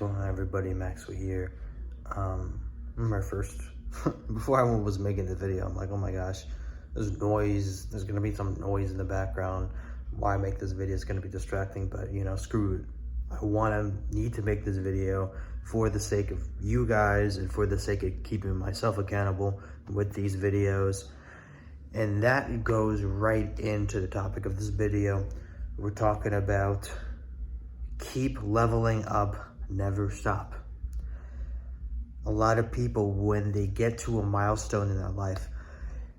going on, everybody? Maxwell here. My first, before I was making the video, I'm like, oh my gosh, there's gonna be some noise in the background. Why make this video? It's gonna be distracting, but you know, screw it. Need to make this video for the sake of you guys and for the sake of keeping myself accountable with these videos. And that goes right into the topic of this video. We're talking about keep leveling up, never stop. A lot of people, when they get to a milestone in their life,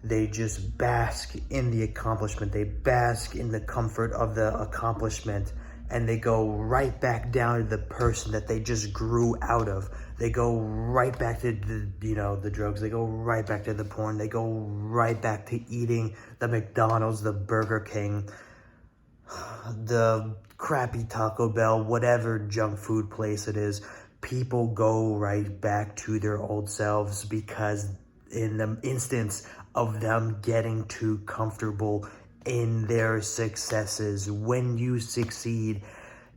they just bask in the accomplishment. They bask in the comfort of the accomplishment, and they go right back down to the person that they just grew out of. They go right back to the drugs. They go right back to the porn. They go right back to eating the McDonald's, the Burger King, the crappy Taco Bell, whatever junk food place it is. People go right back to their old selves because in the instance of them getting too comfortable in their successes, when you succeed,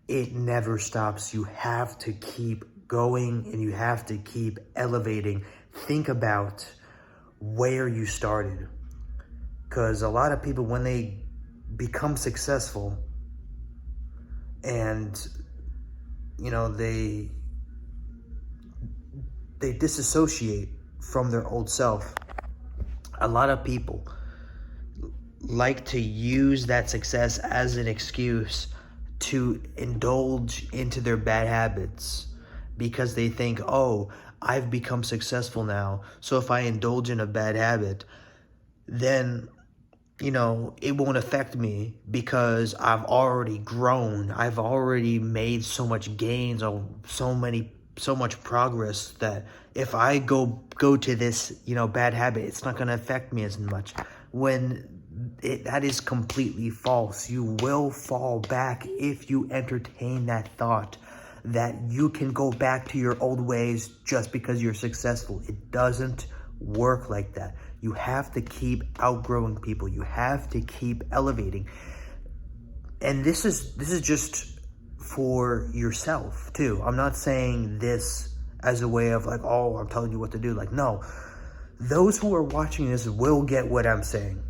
it never stops. You have to keep going and you have to keep elevating. Think about where you started, because a lot of people, when they become successful and you know they disassociate from their old self. A lot of people like to use that success as an excuse to indulge into their bad habits, because they think, oh, I've become successful now, so if I indulge in a bad habit, then you know, it won't affect me because I've already grown. I've already made so much gains, or so much progress, that if I go to this, bad habit, it's not going to affect me as much. When that is completely false. You will fall back if you entertain that thought that you can go back to your old ways just because you're successful. It doesn't work like that. You have to keep outgrowing people. You have to keep elevating. And this is just for yourself too. I'm not saying this as a way of like, oh, I'm telling you what to do. Like, no. Those who are watching this will get what I'm saying.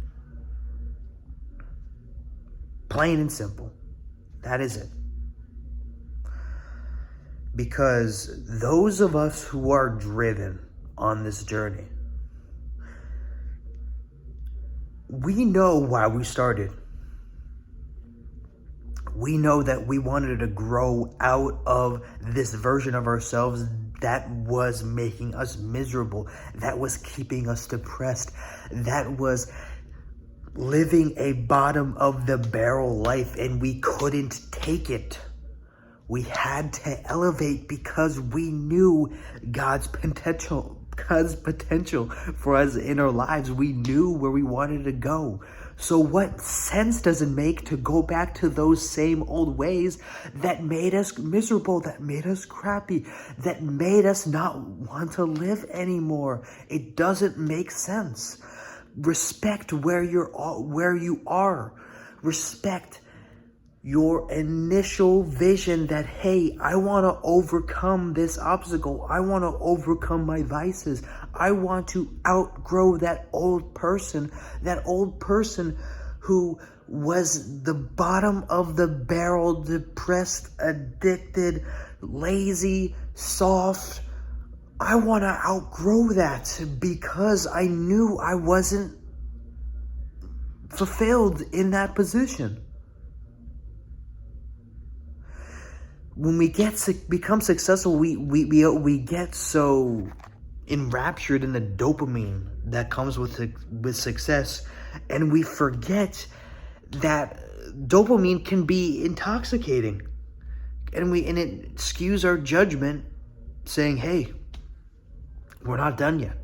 Plain and simple. That is it. Because those of us who are driven on this journey, we know why we started. We know that we wanted to grow out of this version of ourselves that was making us miserable, that was keeping us depressed, that was living a bottom of the barrel life, and we couldn't take it. We had to elevate because we knew God's potential for us in our lives. We knew where we wanted to go. So what sense does it make to go back to those same old ways that made us miserable, that made us crappy, that made us not want to live anymore? It doesn't make sense. Respect where you are. Respect your initial vision that, hey, I want to overcome this obstacle. I want to overcome my vices. I want to outgrow that old person who was the bottom of the barrel, depressed, addicted, lazy, soft. I want to outgrow that because I knew I wasn't fulfilled in that position. When we become successful, we get so enraptured in the dopamine that comes with success, and we forget that dopamine can be intoxicating, and it skews our judgment, saying, hey, we're not done yet.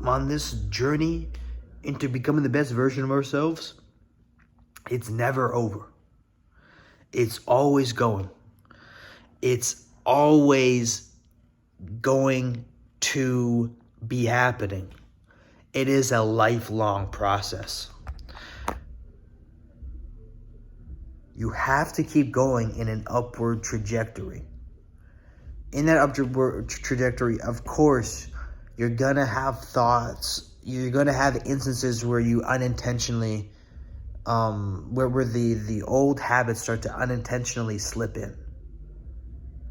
On this journey into becoming the best version of ourselves, it's never over. It's always going. It's always going to be happening. It is a lifelong process. You have to keep going in an upward trajectory. in that upward trajectory, of course, you're going to have thoughts. You're going to have instances where you unintentionally, where the old habits start to unintentionally slip in.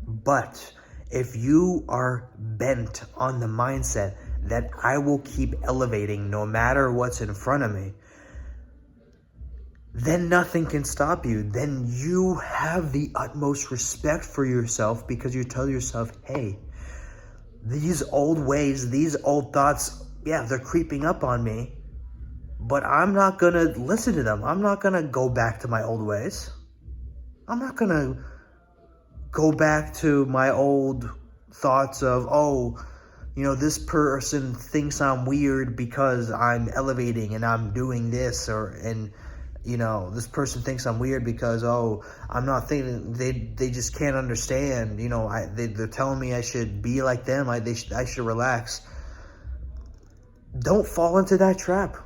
But if you are bent on the mindset that I will keep elevating no matter what's in front of me, then nothing can stop you. Then you have the utmost respect for yourself, because you tell yourself, hey, these old ways, these old thoughts, yeah, they're creeping up on me, but I'm not going to listen to them. I'm not going to go back to my old ways. I'm not going to go back to my old thoughts of, oh, you know, this person thinks I'm weird because I'm elevating and I'm doing this, you know, this person thinks I'm weird because, oh, I'm not thinking, they just can't understand, you know, they're telling me I should be like them, I should relax. Don't fall into that trap.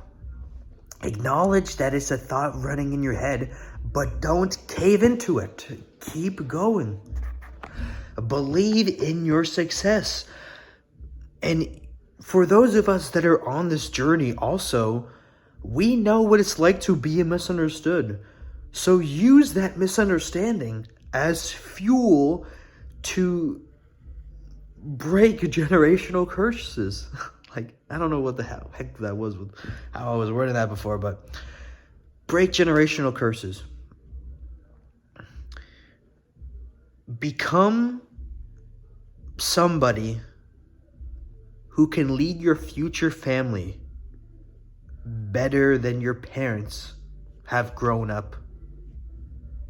Acknowledge that it's a thought running in your head, but don't cave into it. Keep going. Believe in your success. And for those of us that are on this journey also, we know what it's like to be misunderstood. So use that misunderstanding as fuel to break generational curses. Like, I don't know what the heck that was with how I was wording that before, but break generational curses. Become somebody who can lead your future family better than your parents have grown up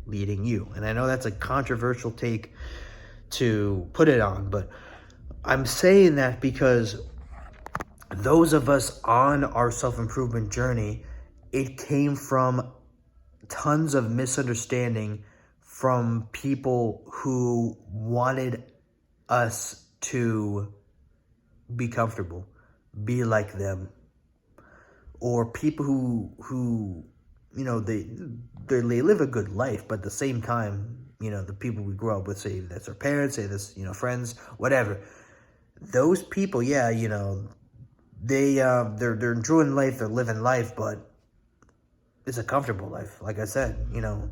leading you. And I know that's a controversial take to put it on, but I'm saying that because those of us on our self-improvement journey, it came from tons of misunderstanding from people who wanted us to be comfortable, be like them, or people who you know, they live a good life, but at the same time, you know, the people we grew up with, say that's our parents, say this, you know, friends, whatever, those people, yeah, you know, they're enjoying life, they're living life, but it's a comfortable life. Like I said, you know,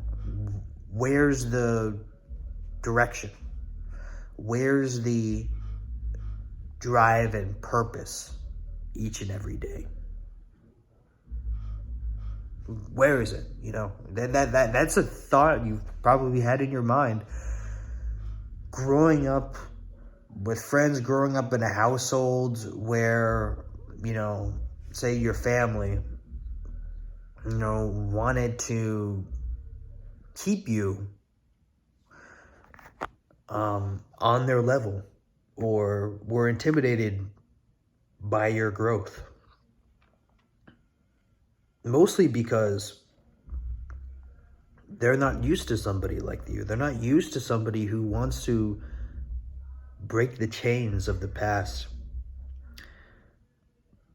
where's the direction? Where's the drive and purpose each and every day? Where is it? You know, that's a thought you've probably had in your mind. Growing up with friends, growing up in a household where, you know, say your family, you know, wanted to keep you on their level, or were intimidated by your growth. Mostly because they're not used to somebody like you. They're not used to somebody who wants to break the chains of the past.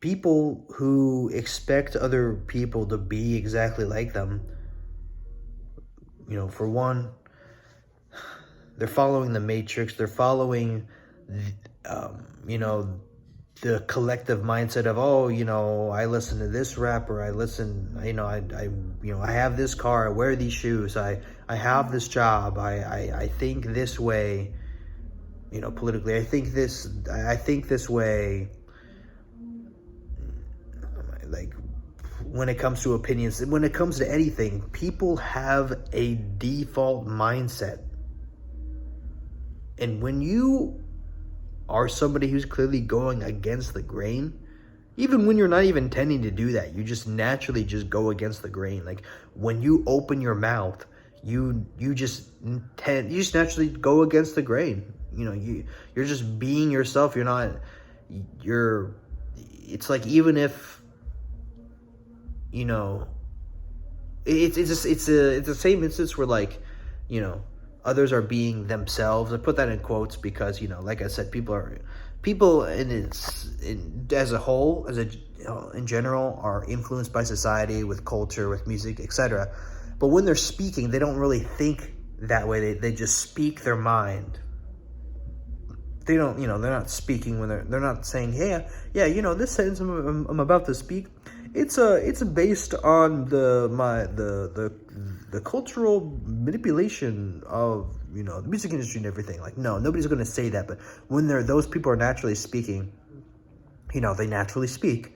People who expect other people to be exactly like them, you know, for one, they're following the Matrix. They're following, you know, the collective mindset of, oh, you know, I listen to this rapper, I listen, you know, I have this car, I wear these shoes, I have this job, I think this way, you know, politically, I think this way. Like, when it comes to opinions, when it comes to anything, people have a default mindset. And when you are somebody who's clearly going against the grain, even when you're not even intending to do that, you just naturally just go against the grain. Like, when you open your mouth, you just naturally go against the grain. You know, you're just being yourself. It's like, even if, you know, it's the same instance where, like, you know, others are being themselves. I put that in quotes because, you know, like I said, people as a whole, in general, are influenced by society, with culture, with music, etc. But when they're speaking, they don't really think that way. They just speak their mind. they don't, they're not speaking when they're not saying, hey, yeah, this sentence I'm about to speak, it's based on the cultural manipulation of, the music industry and everything. Like, no, nobody's going to say that. But when those people are naturally speaking, they naturally speak.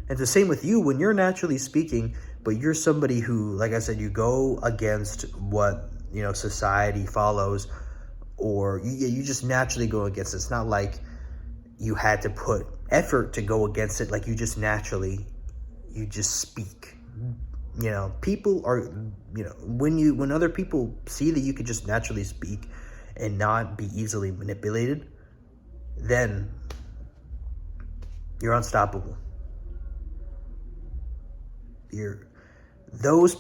And it's the same with you when you're naturally speaking, but you're somebody who, like I said, you go against what, society follows, or you just naturally go against it. It's not like you had to put effort to go against it. Like, you just speak. People are, when other people see that you could just naturally speak and not be easily manipulated, then you're unstoppable. Those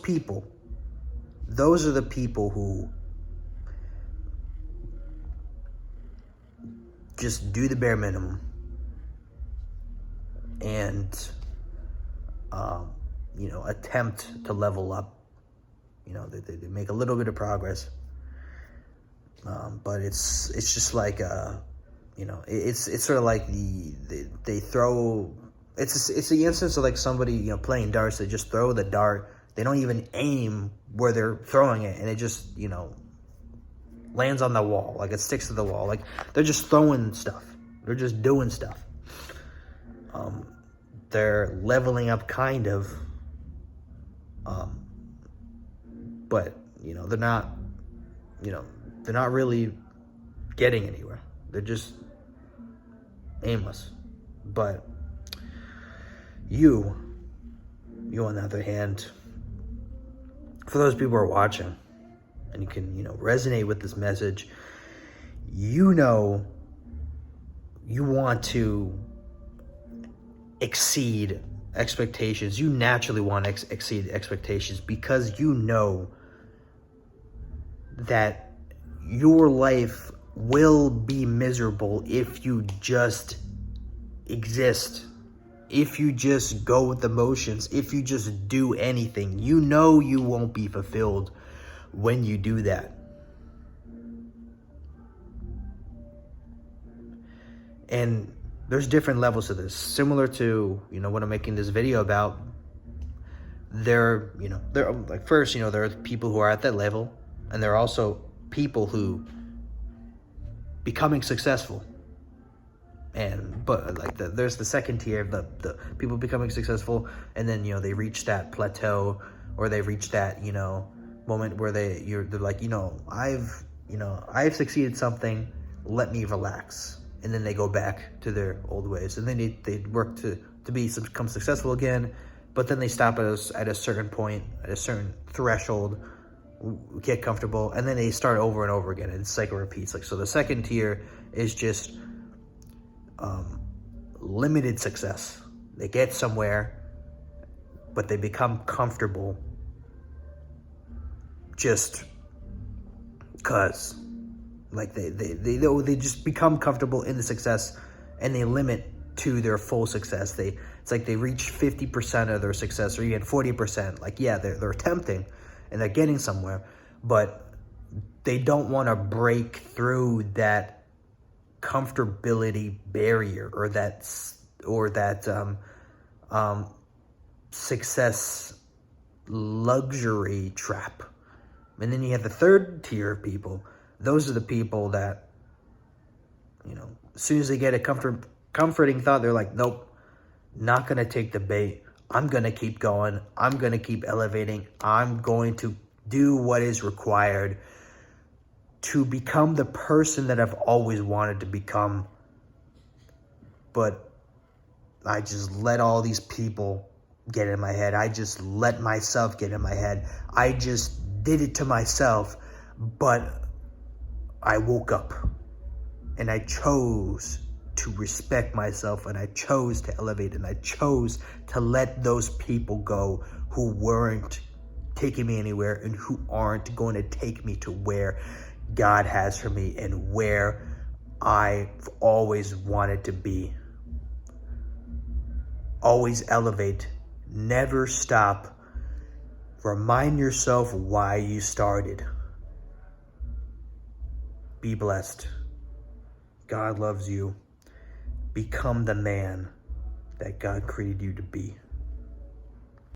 are the people who just do the bare minimum and attempt to level up. They make a little bit of progress, but it's just like it's sort of like they throw. It's the instance of like somebody playing darts. They just throw the dart. They don't even aim where they're throwing it, and it just lands on the wall. Like, it sticks to the wall. Like, they're just throwing stuff. They're just doing stuff. They're leveling up, kind of. But they're not. They're not really getting anywhere. They're just aimless. But you on the other hand, for those people who are watching, and you can, resonate with this message, you want to exceed expectations. You naturally want to exceed expectations because you know that your life will be miserable if you just exist. If you just go with the motions, if you just do anything, you won't be fulfilled when you do that. And there's different levels to this. Similar to, what I'm making this video about. There like, first, there are people who are at that level, and there are also people who becoming successful. But like there's the second tier, the people becoming successful, and then they reach that plateau, or they reach that moment where they're like, I've succeeded something, let me relax, and then they go back to their old ways, and then they work to become successful again, but then they stop at a certain point, at a certain threshold, get comfortable, and then they start over and over again, and the cycle repeats. Like, so the second tier is just limited success. They get somewhere, but they become comfortable just cause. Like, they just become comfortable in the success, and they limit to their full success. It's like they reach 50% of their success, or even 40%. Like, yeah, they're attempting and they're getting somewhere, but they don't want to break through that comfortability barrier, or that success luxury trap. And then you have the third tier of people. Those are the people that, as soon as they get a comforting thought, they're like, nope, not going to take the bait. I'm going to keep going. I'm going to keep elevating. I'm going to do what is required to become the person that I've always wanted to become. But I just let all these people get in my head. I just let myself get in my head. I just did it to myself. But I woke up and I chose to respect myself, and I chose to elevate, and I chose to let those people go who weren't taking me anywhere, and who aren't going to take me to where God has for me and where I've always wanted to be. Always elevate. Never stop. Remind yourself why you started. Be blessed. God loves you. Become the man that God created you to be.